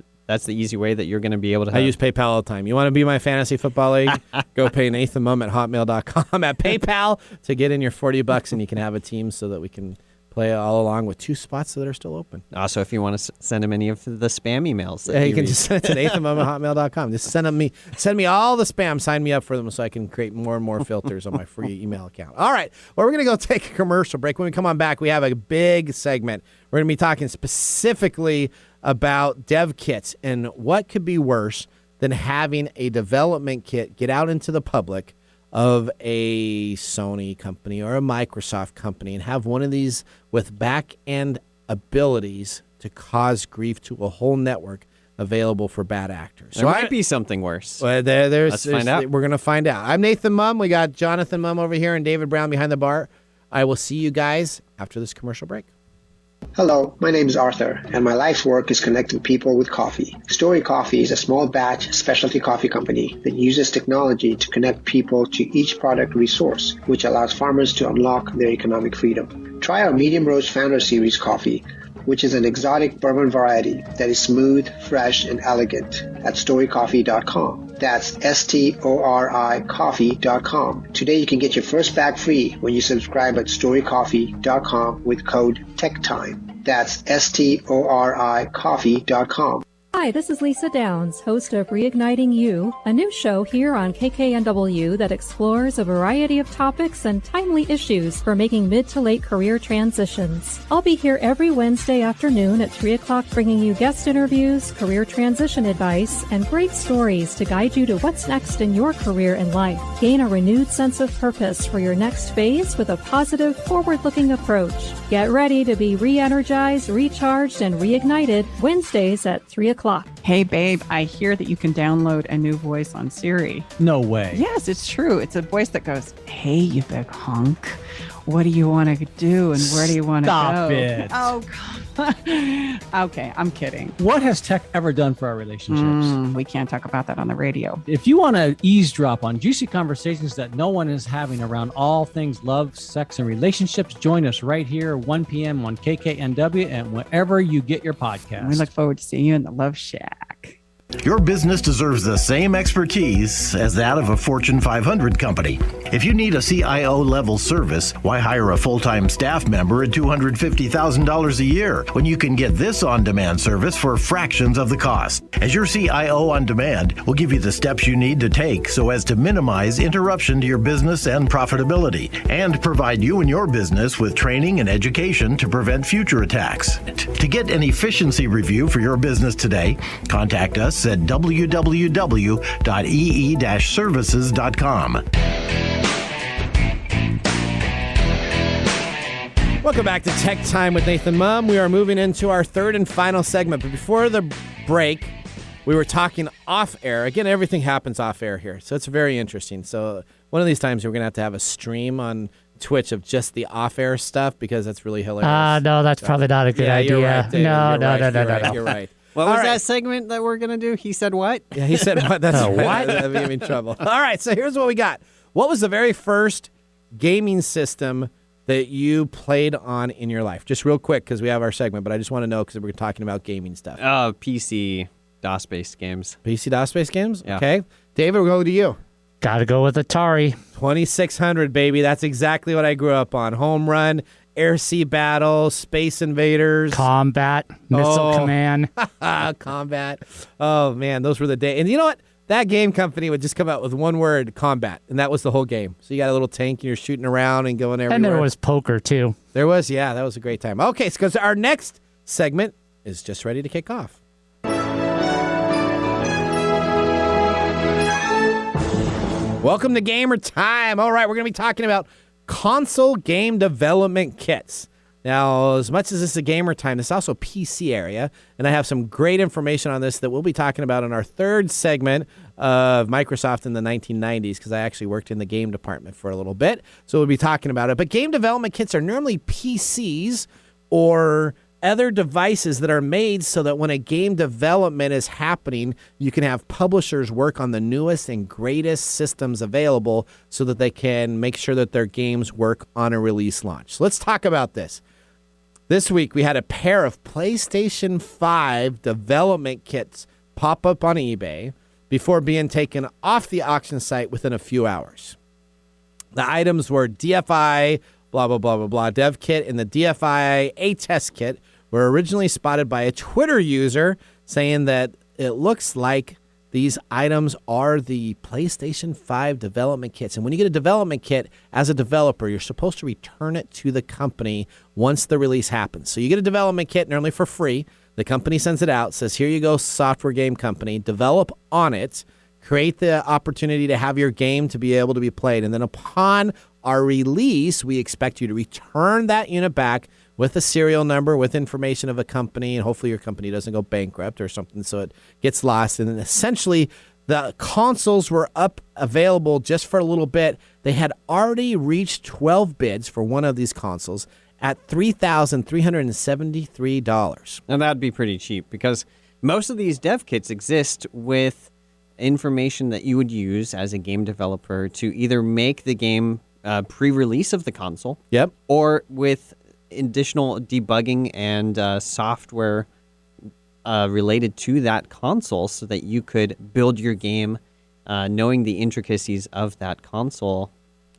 the easy way that you're going to be able to have. I use PayPal all the time. You want to be my fantasy football league? Go pay Nathan Mumm at hotmail.com at PayPal to get in your $40 and you can have a team so that we can play all along with 2 spots that are still open. Also, if you want to send him any of the spam emails. You can just send it to nathanmumm at hotmail.com. Just send me all the spam. Sign me up for them so I can create more and more filters on my free email account. All right. Well, we're going to go take a commercial break. When we come on back, we have a big segment. We're going to be talking specifically about DEVKITS and what could be worse than having a development kit get out into the public of a Sony company or a Microsoft company and have one of these with back-end abilities to cause grief to a whole network available for bad actors. There might be something worse. Let's find out. We're going to find out. I'm Nathan Mumm. We got Jonathan Mumm over here and David Brown behind the bar. I will see you guys after this commercial break. Hello, my name is Arthur, and my life's work is connecting people with coffee. Story Coffee is a small batch specialty coffee company that uses technology to connect people to each product resource, which allows farmers to unlock their economic freedom. Try our Medium Roast Founder Series coffee, which is an exotic bourbon variety that is smooth, fresh, and elegant at storycoffee.com. That's STORI coffee.com. Today you can get your first bag free when you subscribe at storycoffee.com with code TechTime. That's STORI coffee.com. Hi, this is Lisa Downs, host of Reigniting You, a new show here on KKNW that explores a variety of topics and timely issues for making mid to late career transitions. I'll be here every Wednesday afternoon at 3 o'clock bringing you guest interviews, career transition advice, and great stories to guide you to what's next in your career and life. Gain a renewed sense of purpose for your next phase with a positive, forward-looking approach. Get ready to be re-energized, recharged, and reignited Wednesdays at 3 o'clock. Hey, babe, I hear that you can download a new voice on Siri. No way. Yes, it's true. It's a voice that goes, hey, you big hunk. What do you want to do and where do you want to go? Stop it. Oh, okay, I'm kidding. What has tech ever done for our relationships? We can't talk about that on the radio. If you want to eavesdrop on juicy conversations that no one is having around all things love, sex, and relationships, join us right here, 1 p.m. on KKNW and wherever you get your podcast. We look forward to seeing you in the Love Shack. Your business deserves the same expertise as that of a Fortune 500 company. If you need a CIO-level service, why hire a full-time staff member at $250,000 a year when you can get this on-demand service for fractions of the cost? As your CIO on demand, we'll give you the steps you need to take so as to minimize interruption to your business and profitability, and provide you and your business with training and education to prevent future attacks. To get an efficiency review for your business today, contact us at www.ee-services.com. Welcome back to Tech Time with Nathan Mumm. We are moving into our third and final segment, but before the break, we were talking off air. Again, everything happens off air here, so it's very interesting. So one of these times we're going to have a stream on Twitch of just the off air stuff because that's really hilarious. No, that's probably not a good idea. You're right, David. No. You're right. What was that segment that we're going to do? He said what? Yeah, he said what? That's what? That'd be in trouble. All right, so here's what we got. What was the very first gaming system that you played on in your life? Just real quick, because we have our segment, but I just want to know because we're talking about gaming stuff. PC DOS-based games. PC DOS-based games? Yeah. Okay. David, we're going to you. Got to go with Atari. 2600, baby. That's exactly what I grew up on. Home Run, Air Sea Battle, Space Invaders. Combat, Missile Command. Combat. Oh, man, those were the days. And you know what? That game company would just come out with one word, combat, and that was the whole game. So you got a little tank, and you're shooting around and going everywhere. And there was poker, too. There was, yeah, that was a great time. Okay, because our next segment is just ready to kick off. Welcome to GamerTime. All right, we're going to be talking about console game development kits. Now, as much as this is a GamerTime, this is also a PC area, and I have some great information on this that we'll be talking about in our third segment of Microsoft in the 1990s, because I actually worked in the game department for a little bit, so we'll be talking about it. But game development kits are normally PCs or other devices that are made so that when a game development is happening, you can have publishers work on the newest and greatest systems available so that they can make sure that their games work on a release launch. So let's talk about this. This week, we had a pair of PlayStation 5 development kits pop up on eBay before being taken off the auction site within a few hours. The items were DFI, blah, blah, blah, blah, blah, dev kit, and the DFI A-test kit were originally spotted by a Twitter user saying that it looks like these items are the PlayStation 5 development kits. And when you get a development kit, as a developer, you're supposed to return it to the company once the release happens. So you get a development kit normally for free. The company sends it out, says, here you go, software game company, develop on it, create the opportunity to have your game to be able to be played. And then upon our release, we expect you to return that unit back with a serial number, with information of a company, and hopefully your company doesn't go bankrupt or something so it gets lost. And then essentially, the consoles were available just for a little bit. They had already reached 12 bids for one of these consoles at $3,373. Now, that'd be pretty cheap because most of these dev kits exist with information that you would use as a game developer to either make the game pre-release of the console. Yep. Or with additional debugging and software related to that console so that you could build your game knowing the intricacies of that console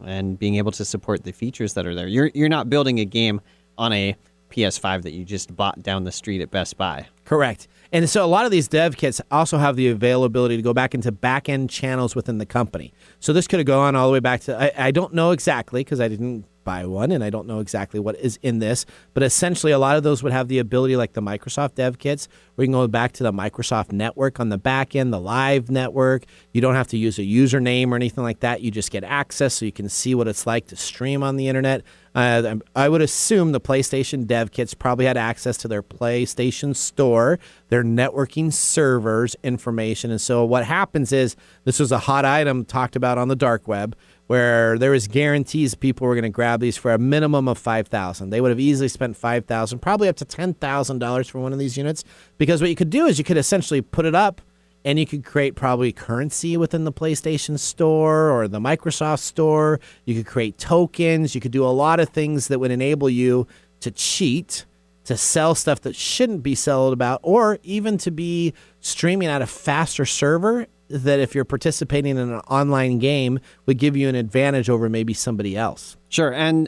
and being able to support the features that are there. You're not building a game on a PS5 that you just bought down the street at Best Buy. Correct. And so a lot of these dev kits also have the availability to go back into back-end channels within the company. So this could have gone all the way back to, I don't know exactly because I didn't buy one and I don't know exactly what is in this, but essentially a lot of those would have the ability, like the Microsoft dev kits, where you can go back to the Microsoft network on the back end, the live network. You don't have to use a username or anything like that. You just get access so you can see what it's like to stream on the internet. I would assume the PlayStation dev kits probably had access to their PlayStation store, their networking servers information. And so what happens is, this was a hot item talked about on the dark web, where there was guarantees people were going to grab these for a minimum of $5,000. They would have easily spent $5,000, probably up to $10,000 for one of these units, because what you could do is you could essentially put it up and you could create probably currency within the PlayStation store or the Microsoft store. You could create tokens. You could do a lot of things that would enable you to cheat, to sell stuff that shouldn't be sold about, or even to be streaming at a faster server that if you're participating in an online game would give you an advantage over maybe somebody else. Sure, and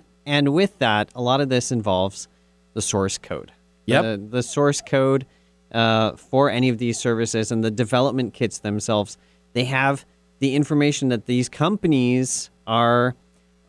with that, a lot of this involves the source code. Yep. The source code for any of these services and the development kits themselves, they have the information that these companies are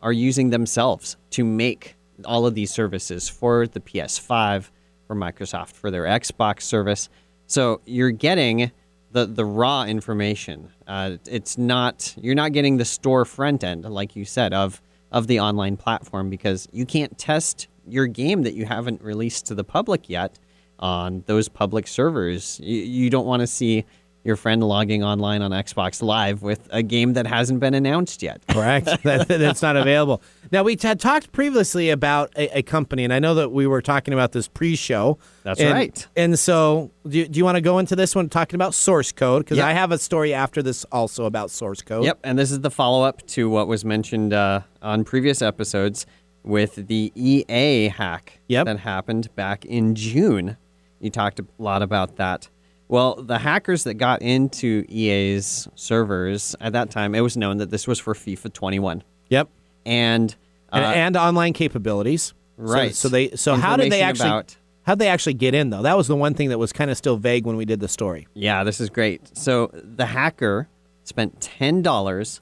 using themselves to make all of these services for the PS5, for Microsoft, for their Xbox service. So you're getting the raw information. You're not getting the store front end, like you said, of the online platform, because you can't test your game that you haven't released to the public yet on those public servers. You don't want to see your friend logging online on Xbox Live with a game that hasn't been announced yet. Correct. That's not available. Now, we had talked previously about a company, and I know that we were talking about this pre-show. That's right. And so do you want to go into this one talking about source code? Because I have a story after this also about source code. Yep, and this is the follow-up to what was mentioned on previous episodes with the EA hack that happened back in June. You talked a lot about that. Well, the hackers that got into EA's servers at that time, it was known that this was for FIFA 21. Yep. And online capabilities. Right. So how did they actually get in though? That was the one thing that was kind of still vague when we did the story. Yeah, this is great. So the hacker spent $10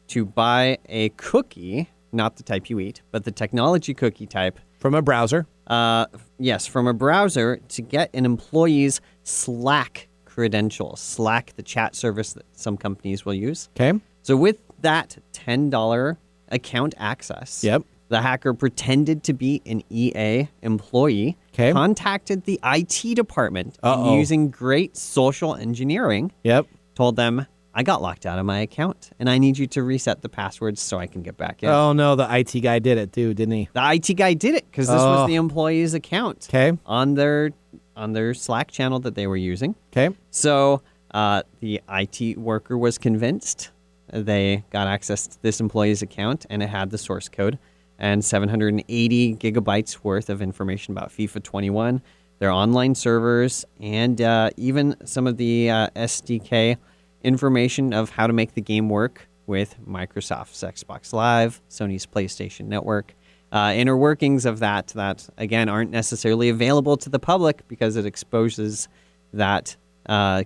to buy a cookie, not the type you eat, but the technology cookie type. From a browser? Yes, from a browser to get an employee's Slack credentials. Slack, the chat service that some companies will use. Okay. So with that $10 account access, the hacker pretended to be an EA employee, contacted the IT department, and using great social engineering, told them, I got locked out of my account, and I need you to reset the passwords so I can get back in. Oh, no, the IT guy did it, too, didn't he? The IT guy did it, because this was the employee's account on their Slack channel that they were using. Okay. So the IT worker was convinced. They got access to this employee's account, and it had the source code and 780 gigabytes worth of information about FIFA 21, their online servers, and even some of the SDK information of how to make the game work with Microsoft's Xbox Live, Sony's PlayStation Network, inner workings of that again aren't necessarily available to the public because it exposes that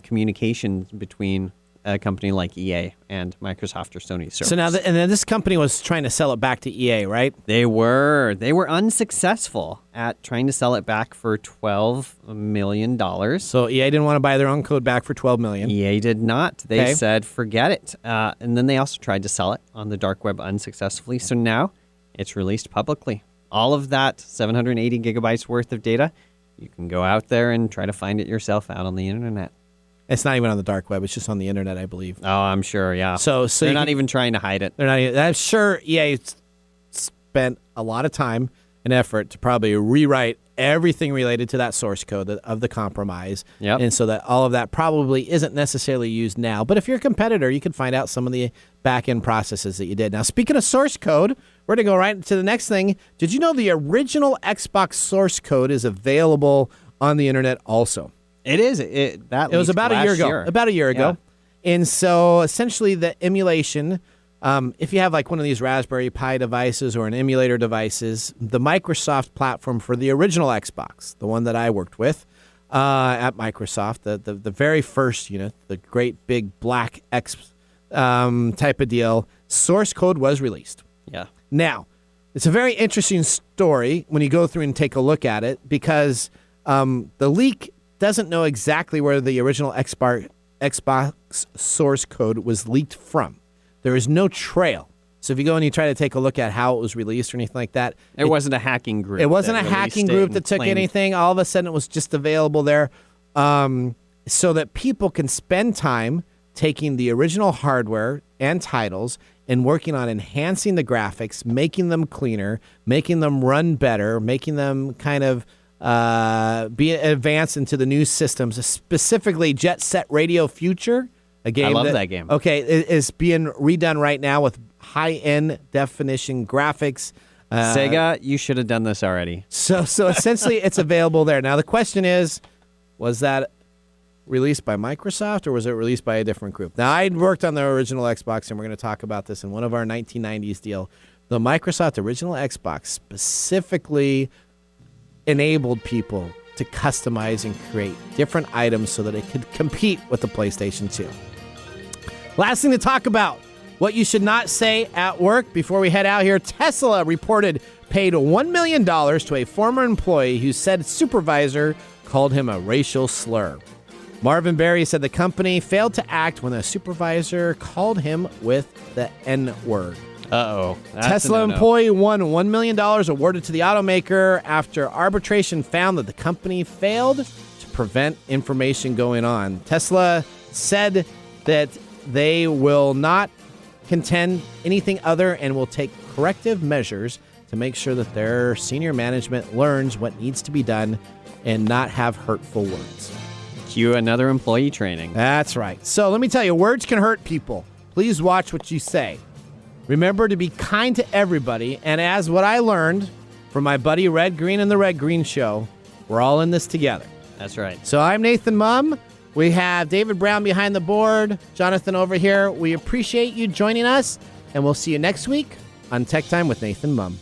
communication between a company like EA and Microsoft or Sony servers. So now, and then this company was trying to sell it back to EA, right? They were unsuccessful at trying to sell it back for $12 million. So EA didn't want to buy their own code back for $12 million. EA did not. They said, forget it. And then they also tried to sell it on the dark web unsuccessfully. So now it's released publicly. All of that 780 gigabytes worth of data, you can go out there and try to find it yourself out on the internet. It's not even on the dark web. It's just on the internet, I believe. Oh, I'm sure, yeah. So they're not even trying to hide it. They're not even, I'm sure EA spent a lot of time and effort to probably rewrite everything related to that source code of the compromise. Yep. And so that all of that probably isn't necessarily used now. But if you're a competitor, you can find out some of the back-end processes that you did. Now, speaking of source code, we're going to go right to the next thing. Did you know the original Xbox source code is available on the internet also? It is. It was about a year ago. About a year ago. And so essentially the emulation, if you have like one of these Raspberry Pi devices or an emulator devices, the Microsoft platform for the original Xbox, the one that I worked with at Microsoft, the very first unit, the great big black X type of deal, source code was released. Yeah. Now, it's a very interesting story when you go through and take a look at it because the leak doesn't know exactly where the original Xbox source code was leaked from. There is no trail. So if you go and you try to take a look at how it was released or anything like that. It wasn't a hacking group. It wasn't a hacking group that took anything. All of a sudden it was just available there so that people can spend time taking the original hardware and titles and working on enhancing the graphics, making them cleaner, making them run better, making them kind of be advanced into the new systems, specifically Jet Set Radio Future, a game I love that game. Okay, is being redone right now with high-end definition graphics. Sega, you should have done this already. So essentially, it's available there. Now the question is, was that released by Microsoft or was it released by a different group? Now I worked on the original Xbox, and we're going to talk about this in one of our 1990s deal. The Microsoft original Xbox specifically enabled people to customize and create different items so that it could compete with the PlayStation 2. Last thing to talk about, what you should not say at work before we head out here. Tesla reported paid $1 million to a former employee who said supervisor called him a racial slur. Marvin Berry said the company failed to act when a supervisor called him with the N-word. Uh-oh. Tesla employee won $1 million awarded to the automaker after arbitration found that the company failed to prevent information going on. Tesla said that they will not contend anything other and will take corrective measures to make sure that their senior management learns what needs to be done and not have hurtful words. Cue another employee training. That's right. So let me tell you, words can hurt people. Please watch what you say. Remember to be kind to everybody. And as what I learned from my buddy Red Green and the Red Green Show, we're all in this together. That's right. So I'm Nathan Mumm. We have David Brown behind the board, Jonathan over here. We appreciate you joining us, and we'll see you next week on Tech Time with Nathan Mumm.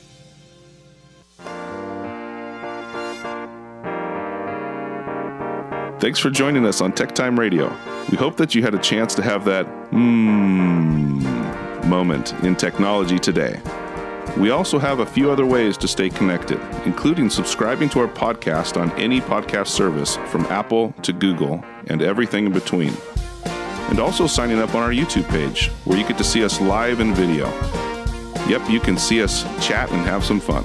Thanks for joining us on Tech Time Radio. We hope that you had a chance to have that moment in technology today. We also have a few other ways to stay connected, including subscribing to our podcast on any podcast service from Apple to Google and everything in between. And also signing up on our YouTube page, where you get to see us live in video. Yep, you can see us chat and have some fun.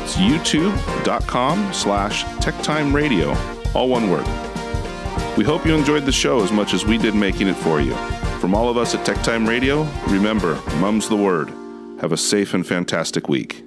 It's youtube.com/techtimeradio, all one word. We hope you enjoyed the show as much as we did making it for you. From all of us at TechTime Radio, remember, Mumm's the word. Have a safe and fantastic week.